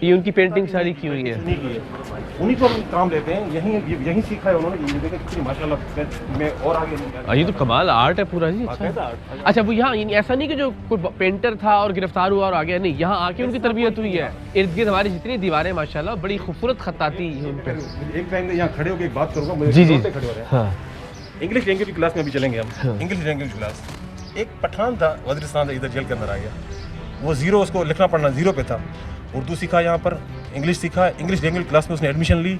یہ ان کی پینٹنگ ساری کی ہوئی ہے. نہیں کی ہے، انہیں کو ہم کام لیتے ہیں، یہیں سیکھا ہے انہوں نے. یہ دیکھیں کتنی ماشاءاللہ، میں اور آگے نہیں گیا. یہ تو کمال آرٹ ہے پورا جی. باقاعدہ آرٹ. اچھا وہ یہاں یعنی ایسا نہیں کہ جو کوئی پینٹر تھا اور گرفتار ہوا اور آ گیا، نہیں، یہاں آ کے ان کی تربیت ہوئی ہے. ارد گرد ہماری جتنی دیواریں ماشاءاللہ بڑی خوبصورت خطاطی ہے ان پہ. ایک ٹائم یہاں کھڑے ہو کے ایک بات کروں گا، جی جی کھڑے ہو رہے ہیں. ہاں انگلش لینگویج کی کلاس میں بھی چلیں گے ہم. انگلش لینگویج کلاس، ایک پٹھان تھا وزیرستان سے ادھر جیل کے اندر آ گیا. وہ زیرو، اس کو لکھنا پڑھنا زیرو پہ تھا. اردو سیکھا یہاں پر، انگلش سیکھا. انگلش لینگویج کلاس میں اس نے ایڈمیشن لی،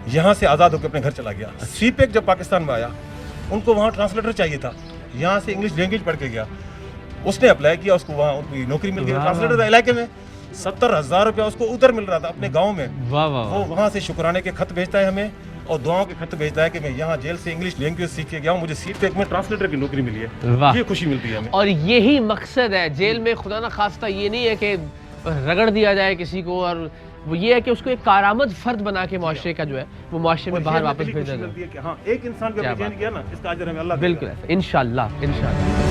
یہاں سے آزاد ہو کے اپنے گھر چلا گیا. سی پیک جب پاکستان میں آیا، ان کو وہاں ٹرانسلیٹر چاہیے تھا، یہاں سے انگلش لینگویج پڑھ کے گیا. اس نے اپلائی کیا، اس کو وہاں ان کی نوکری مل گئی ٹرانسلیٹر تھا علاقے میں. 70,000 روپیہ اس کو ادھر مل رہا تھا اپنے گاؤں میں. واہ واہ. وہ وہاں سے شکرانے کے خط بھیجتا ہے ہمیں، اور دعاؤں کے خط بھیجتا ہے کہ میں یہاں جیل سے انگلش لینگویج سیکھ کے گیا ہوں، مجھے سی پیک میں ٹرانسلیٹر کی نوکری ملی ہے. واہ. یہ خوشی ملتی ہے ہمیں. اور یہی مقصد ہے جیل میں. خدا نہ خواستہ یہ نہیں ہے کہ رگڑ دیا جائے کسی کو، اور وہ یہ ہے کہ اس کو ایک کارآمد فرد بنا کے معاشرے کا جو ہے وہ معاشرے میں باہر واپس بھیجا جائے. کہ ہاں ایک انسان کو چینج کیا نا، اس کا اجر ہمیں اللہ دے گا. بالکل ایسا انشاءاللہ انشاءاللہ.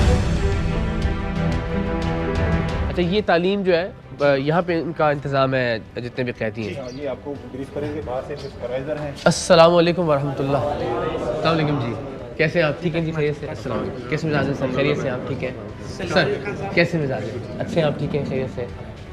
اچھا یہ تعلیم جو ہے یہاں پہ ان کا انتظام ہے جتنے بھی قیدی ہیں. یہ آپ کو بریف کریں گے، باہر سے سپروائزر ہیں. السلام علیکم ورحمۃ اللہ. السلام علیکم جی، کیسے ہیں آپ؟ ٹھیک ہیں جی، خیریت سے؟ السلام علیکم. کیسے مزاج ہیں سر؟ خیریت سے ہیں آپ؟ ٹھیک ہے سر، کیسے مزاج ہیں؟ اچھے ہیں آپ؟ ٹھیک ہیں خیریت سے؟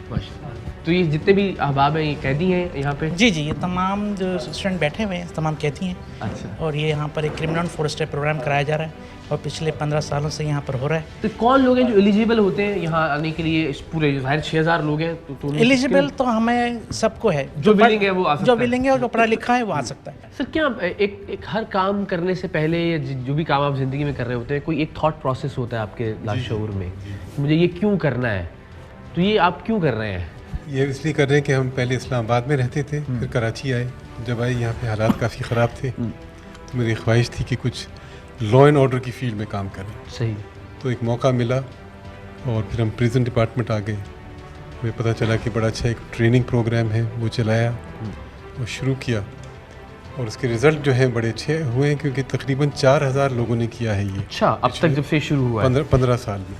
ماشاء اللہ. تو یہ جتنے بھی احباب ہیں یہ قیدی ہیں یہاں پہ؟ جی جی، یہ تمام جو اسٹوڈنٹ بیٹھے ہوئے ہیں تمام قیدی ہیں. اچھا. اور یہ یہاں پر ایک کرمنل فورسٹ پروگرام کرایا جا رہا ہے اور پچھلے 15 سالوں سے یہاں پر ہو رہا ہے. تو کون لوگ ہیں جو ایلیجیبل ہوتے ہیں یہاں آنے کے لیے؟ اس پورے ظاہر 6,000 لوگ ہیں تو ایلیجیبل تو ہمیں سب کو ہے، جو ولنگ ہے وہ آ سکتا جو ہے. ولنگ ہے اور جو پڑھا لکھا ہے وہ آ سکتا ہے. سر کیا ایک ہر کام کرنے سے پہلے جو بھی کام آپ زندگی میں کر رہے ہوتے ہیں، کوئی ایک تھاٹ پروسیس ہوتا ہے آپ کے لاشعور میں، مجھے یہ کیوں کرنا ہے؟ تو یہ آپ کیوں کر رہے ہیں؟ یہ اس لیے کر رہے ہیں کہ ہم پہلے اسلام آباد میں رہتے تھے، پھر کراچی آئے. جب آئے یہاں پہ حالات کافی خراب تھے، تو میری خواہش تھی کہ کچھ لا اینڈ آرڈر کی فیلڈ میں کام کریں. صحیح. تو ایک موقع ملا اور پھر ہم پریزن ڈپارٹمنٹ آ گئے. ہمیں پتہ چلا کہ بڑا اچھا ایک ٹریننگ پروگرام ہے، وہ چلایا اور شروع کیا. اور اس کے رزلٹ جو ہیں بڑے اچھے ہوئے ہیں، کیونکہ تقریباً 4,000 لوگوں نے کیا ہے یہ. اچھا، اب تک جب سے شروع ہوا ہے 15 سال میں.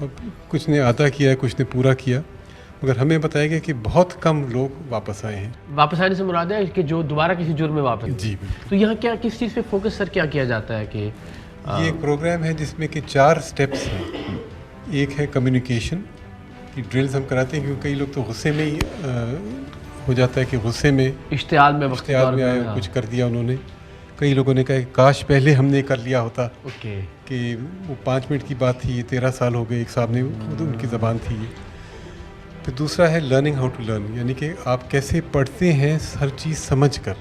اور کچھ نے آدھا کیا ہے، کچھ نے پورا کیا. مگر ہمیں بتایا گیا کہ بہت کم لوگ واپس آئے ہیں. واپس آنے سے مراد ہے کہ جو دوبارہ کسی جرم میں واپس. جی بالکل. تو یہاں کیا کس چیز پہ فوکس سر کیا کیا جاتا ہے؟ کہ یہ ایک پروگرام ہے جس میں کہ 4 سٹیپس ہیں. ایک ہے کمیونیکیشن کی ڈرلز ہم کراتے ہیں، کیونکہ کئی لوگ تو غصے میں ہی ہو جاتا ہے کہ غصے میں اشتعال میں آئے اور کچھ کر دیا انہوں نے. کئی لوگوں نے کہا کہ کاش پہلے ہم نے کر لیا ہوتا. اوکے. کہ وہ 5 منٹ کی بات تھی، یہ 13 سال ہو گئے. ایک صاحب نے ان کی زبان تھی یہ. پھر دوسرا ہے لرننگ ہاؤ ٹو لرن، یعنی کہ آپ کیسے پڑھتے ہیں ہر چیز سمجھ کر،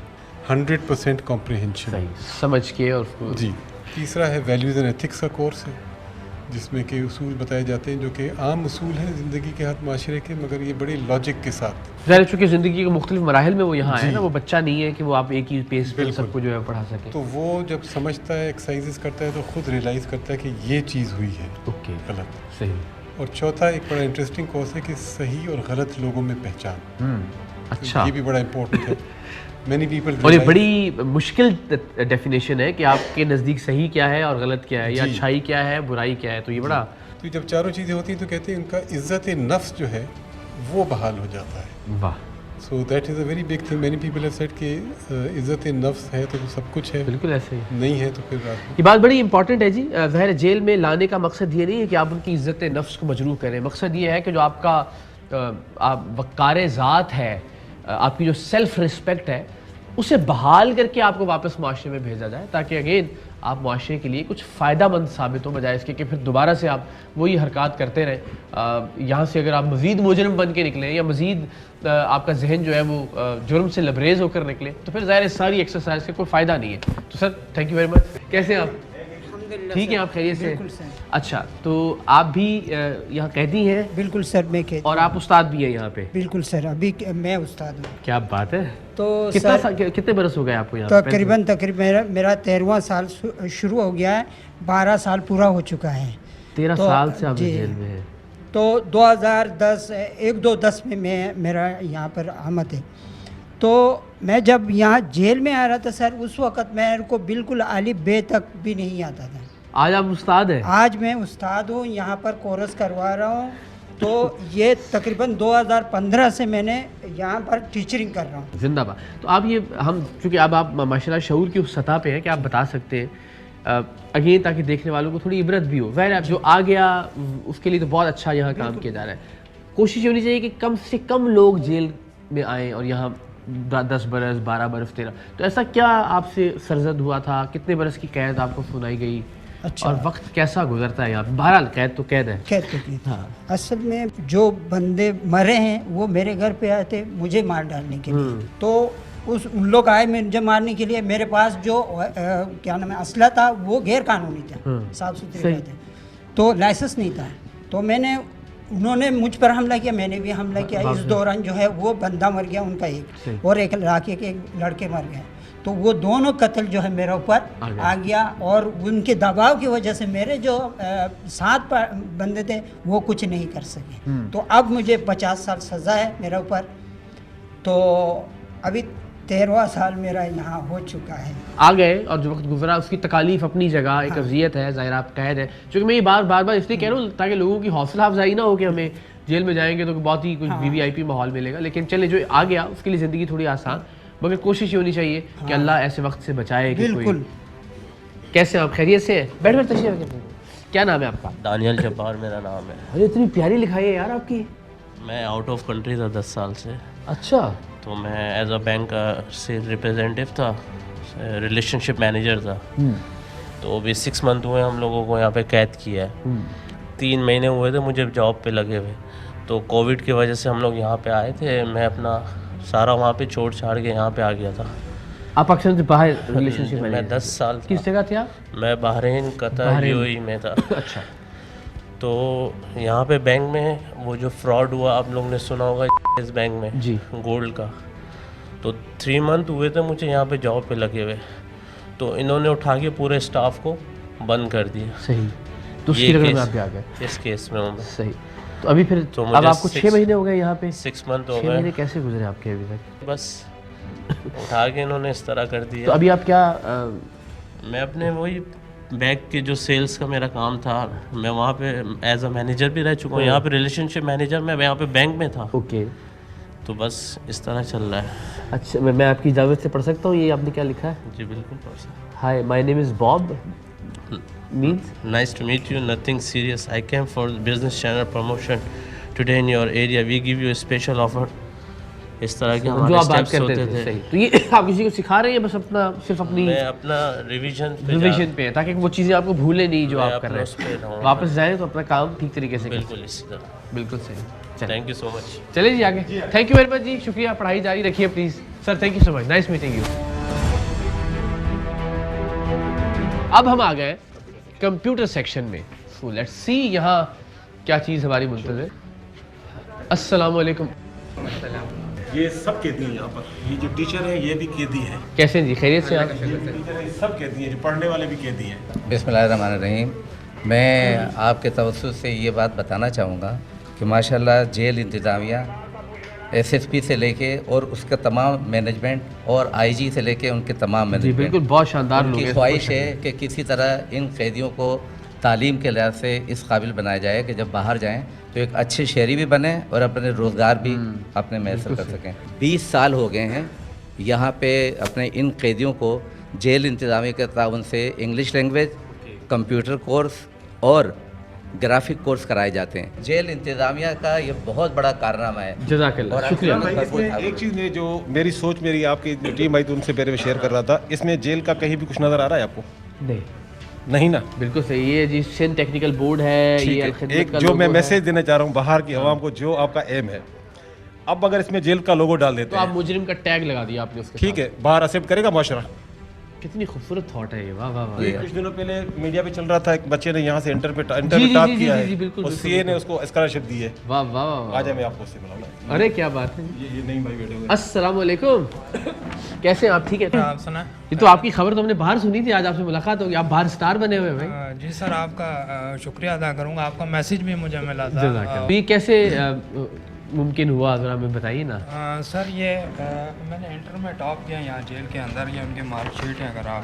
100% کمپریہنشن. صحیح سمجھ کے. اور جی. تیسرا ہے ویلیوز اینڈ ایتھکس کا کورس ہے، جس میں کہ اصول بتائے جاتے ہیں جو کہ عام اصول ہیں زندگی کے ہر معاشرے کے، مگر یہ بڑے لاجک کے ساتھ. ظاہر چونکہ زندگی کے مختلف مراحل میں وہ یہاں آئے نا، وہ بچہ نہیں ہے کہ وہ آپ ایک ہی پیس پہ سب کو جو ہے پڑھا سکیں. تو وہ جب سمجھتا ہے، ایکسرسائزز کرتا ہے، تو خود ریئلائز کرتا ہے کہ یہ چیز ہوئی ہے. اوکے. غلط. صحیح. اور چوتھا ایک بڑا انٹرسٹنگ کورس ہے کہ صحیح اور غلط لوگوں میں پہچان. اچھا. یہ بھی بڑا امپورٹنٹ ہے. Many people. اور یہ بڑی مشکل ڈیفینیشن ہے کہ آپ کے نزدیک صحیح کیا ہے اور غلط کیا ہے، یا اچھائی کیا ہے برائی کیا ہے. تو یہ بڑا. تو جب چاروں چیزیں ہوتی ہیں تو کہتے ہیں ان کا عزت نفس جو ہے وہ بحال ہو جاتا ہے. واہ. So that is a very big thing. Many people have said کہ عزت نفس ہے تو سب کچھ ہے. بالکل ایسے ہی. نہیں ہے تو پھر یہ بات بڑی امپورٹنٹ ہے جی. ظاہر جیل میں لانے کا مقصد یہ نہیں ہے کہ آپ ان کی عزت نفس کو مجروح کریں. مقصد یہ ہے کہ جو آپ کا وقار ذات ہے، آپ کی جو سیلف رسپیکٹ ہے، اسے بحال کر کے آپ کو واپس معاشرے میں بھیجا جائے، تاکہ اگین آپ معاشرے کے لیے کچھ فائدہ مند ثابت ہو، بجائے اس کے کہ پھر دوبارہ سے آپ وہی حرکات کرتے رہیں. یہاں سے اگر آپ مزید مجرم بن کے نکلیں یا مزید آپ کا ذہن جو ہے وہ جرم سے لبریز ہو کر نکلے، تو پھر ظاہر ساری ایکسرسائز کا کوئی فائدہ نہیں ہے. تو sir thank you very much. کیسے ہیں آپ؟ ٹھیک ہیں آپ؟ خیریت سے؟ اچھا. تو آپ بھی یہاں قیدی ہیں؟ بالکل سر میں قیدی. اور آپ استاد بھی ہیں یہاں پہ؟ بالکل سر، ابھی میں استاد ہوں. کیا بات ہے. تو کتنے برس ہو گئے آپ کو یہاں؟ تقریباً میرا 13واں سال شروع ہو گیا ہے، 12 سال پورا ہو چکا ہے. 13 سال سے آپ جیل میں ہیں. تو 2010 1-2-10 میں میرا یہاں پر آمد ہے. تو میں جب یہاں جیل میں آ رہا تھا سر، اس وقت میرے کو بالکل الف ب تک بھی نہیں آتا تھا. آج آپ استاد ہیں. آج میں استاد ہوں, یہاں پر کورس کروا رہا ہوں. تو یہ تقریباً 2015 سے میں نے یہاں پر ٹیچرنگ کر رہا ہوں. زندہ باد. تو آپ یہ ہم چونکہ اب آپ ماشاء اللہ شعور کی اس سطح پہ ہیں کہ آپ بتا سکتے ہیں اگین تاکہ دیکھنے والوں کو تھوڑی عبرت بھی ہو. ظاہر ہے جو آ گیا اس کے لیے تو بہت اچھا یہاں کام کیا جا رہا ہے. کوشش یہ ہونی چاہیے کہ کم سے کم لوگ جیل میں آئیں اور یہاں 10 برس 12 برس 13. تو ایسا کیا آپ سے سرزد ہوا تھا؟ کتنے برس کی قید آپ کو سنائی گئی؟ اچھا. اور وقت کیسا گزرتا ہے یہاں پہ؟ بہرحال قید تو قید ہے. قید تو کی. اصل میں جو بندے مرے ہیں وہ میرے گھر پہ آئے تھے مجھے مار ڈالنے کے لیے. تو ان لوگ آئے مجھے مارنے کے لیے. میرے پاس جو کیا نام ہے اسلحہ تھا وہ غیر قانونی تھا, صاف ستھرے تھے, تو لائسنس نہیں تھا. تو انہوں نے مجھ پر حملہ کیا, میں نے بھی حملہ کیا. اس دوران جو ہے وہ بندہ مر گیا ان کا ایک, اور ایک علاقے کے لڑکے مر گئے. تو وہ دونوں قتل جو ہے میرے اوپر آ گیا, اور ان کے دباؤ کی وجہ سے میرے جو 7 بندے تھے وہ کچھ نہیں کر سکے. تو اب مجھے 50 سال سزا ہے میرے اوپر. تو ابھی 13واں سال میرا یہاں ہو چکا ہے. آ گئے اور جو وقت گزرا اس کی تکالیف اپنی جگہ, ایک اذیت ہے, ظاہر آپ قید ہے. چونکہ میں یہ بار بار اس لیے کہہ رہا ہوں تاکہ لوگوں کی حوصلہ افزائی نہ ہو کہ ہمیں جیل میں جائیں گے تو بہت ہی کچھ VIP ماحول ملے گا. لیکن چلے جو آ گیا اس کے لیے زندگی تھوڑی آسان, مگر کوشش یہ ہونی چاہیے کہ اللہ ایسے وقت سے بچائے. کہ بالکل. کیسے آپ خیریت سے ہیں؟ بیٹھ تشریف رکھیں. کیا نام ہے آپ کا؟ دانیال جبار میرا نام ہے. ارے اتنی پیاری لکھائی ہے یار آپ کی. میں آؤٹ آف کنٹری تھا 10 سال سے. اچھا. تو میں ایز اے بینک کا سیل ریپرزینٹیو تھا, ریلیشن شپ مینیجر تھا. تو ابھی 6 منتھ ہوئے ہم لوگوں کو یہاں پہ قید کیا ہے. 3 مہینے ہوئے تھے مجھے جاب پہ لگے ہوئے. تو کووڈ کی وجہ سے ہم لوگ یہاں پہ آئے تھے. میں اپنا سارا وہاں پہ چھوڑ چھاڑ کے یہاں پہ آ گیا تھا. آپ پاکستان سے باہر ریلیشن شپ میں 10 سال کس جگہ تھے آپ؟ میں بحرین, قطر, UAE میں تھا. اچھا. تو یہاں پہ بینک میں وہ جو فراڈ ہوا آپ لوگ نے سنا ہوگا اس بینک میں جی گولڈ کا. تو 3 منتھ ہوئے تھے مجھے یہاں پہ جاب پہ لگے ہوئے. تو انہوں نے اٹھا کے پورے اسٹاف کو بند کر دیا. صحیح. تو اس کی رقم میں آپ کے آ گئے. اس کیس میں ہوں میں. صحیح. تو ابھی پھر اب آپ کو 6 مہینے ہو گئے یہاں پہ. 6 منتھ ہو 6 گئے. مہینے کیسے گزرے آپ کے ابھی تک؟ بس اٹھا کے انہوں نے اس طرح کر دیا. تو ابھی آپ کیا؟ میں اپنے وہی بینک کے جو سیلز کا میرا کام تھا, میں وہاں پہ ایز اے مینیجر بھی رہ چکا ہوں. یہاں پہ ریلیشن شپ مینیجر میں یہاں پہ بینک میں تھا. اوکے. تو بس اس طرح چل رہا ہے. اچھا, میں آپ کی اجازت سے پڑھ سکتا ہوں یہ آپ نے کیا لکھا ہے؟ جی بالکل. ہائی, مائی نیم از باب. means Nice to meet you. Nothing serious. I came for business channel promotion today in your area. We give you a special offer. اس طرح کے جو ہمارے آپ بات اسٹیپس کرتے ہوتے تھے. تھے. صحیح. تو یہ آپ کسی کو سکھا رہے ہیں بس اپنا صرف اپنی میں اپنا ریویژن پہ ہیں تاکہ وہ چیزیں آپ کو بھولیں نہیں جو آپ کر رہے ہیں. واپس جائیں تو اپنا کام ٹھیک طریقے سے کریں. بالکل اسی طرح. بالکل صحیح. تھینک یو سو مچ. چلے جی آگے. تھینک یو ویری مچ جی, شکریہ. پڑھائی جاری رکھیے please sir. Thank you so much. Nice meeting you. اب ہم آ گئے کمپیوٹر سیکشن میں. سو لیٹس سی یہاں کیا چیز ہماری منتظر. السلام علیکم. یہ سب قیدی ہیں یہاں پر. یہ جو ٹیچر ہیں یہ بھی قیدی ہیں. کیسے جی, خیریت سے آپ؟ ٹیچر ہیں سب قیدی ہیں, جو پڑھنے والے بھی قیدی ہیں. بسم اللہ الرحمن الرحیم. میں آپ کے توسط سے یہ بات بتانا چاہوں گا کہ ماشاءاللہ جیل انتظامیہ SSP سے لے کے اور اس کا تمام مینجمنٹ اور IG سے لے کے ان کے تمام جی مینجمنٹ بالکل, بہت شاندار ان لوگ کی ہیں. خواہش ہے کہ کسی طرح ان قیدیوں کو تعلیم کے لحاظ سے اس قابل بنایا جائے کہ جب باہر جائیں تو ایک اچھے شہری بھی بنیں اور اپنے روزگار بھی اپنے میسر کر سکیں. 20 سال ہو گئے ہیں یہاں پہ اپنے ان قیدیوں کو جیل انتظامیہ کے تعاون سے انگلش لینگویج, کمپیوٹر کورس اور گرافک کورس کرائے جاتے ہیں. جیل انتظامیہ کا یہ بہت بڑا کارنامہ ہے. جزاک اللہ, شکریہ. اس میں ایک چیز میں جو میری سوچ, میری آپ کی جو ٹیم آئی تو ان سے پہلے میں شیئر کر رہا تھا, اس میں جیل کا کہیں بھی کچھ نظر آ رہا ہے آپ کو؟ نہیں نا. بالکل صحیح. یہ جی سندھ ٹیکنیکل بورڈ ہے. یہ ایک جو میں میسج دینا چاہ رہا ہوں باہر کی عوام کو, جو آپ کا ایم ہے, اب اگر اس میں جیل کا لوگو ڈال دیتے تو آپ مجرم کا ٹیگ لگا دیا آپ نے اس کے. ٹھیک ہے, باہر ایکسیپٹ کرے گا معاشرہ. کتنی خوبصورت تھاٹ ہے یہ. واہ واہ واہ. کچھ دنوں پہلے میڈیا پہ چل رہا تھا, ایک بچے نے یہاں سے انٹر پہ ٹاپ کیا ہے اور CA نے اس کو اسکالرشپ دی ہے. واہ واہ واہ. آج میں آپ کو اس سے ملاؤں گا. ارے کیا بات ہے. یہ نہیں بھائی بیٹھے ہوئے. السلام علیکم. کیسے ہیں آپ؟ ٹھیک ہے. آپ سنا یہ تو آپ کی خبر تو ہم نے باہر سنی تھی, آج آپ سے ملاقات ہوگی. آپ باہر اسٹار بنے ہوئے بھائی. جی سر, آپ کا شکریہ ادا کروں گا. آپ کا میسیج بھی مجھے ملا تھا. یہ کیسے ممکن ہوا, ذرا ہمیں بتائیے نا. سر یہ میں نے انٹر میں ٹاپ کیا یہاں جیل کے اندر. یہ ان کی مارک شیٹ ہے, اگر آپ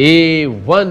A1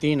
3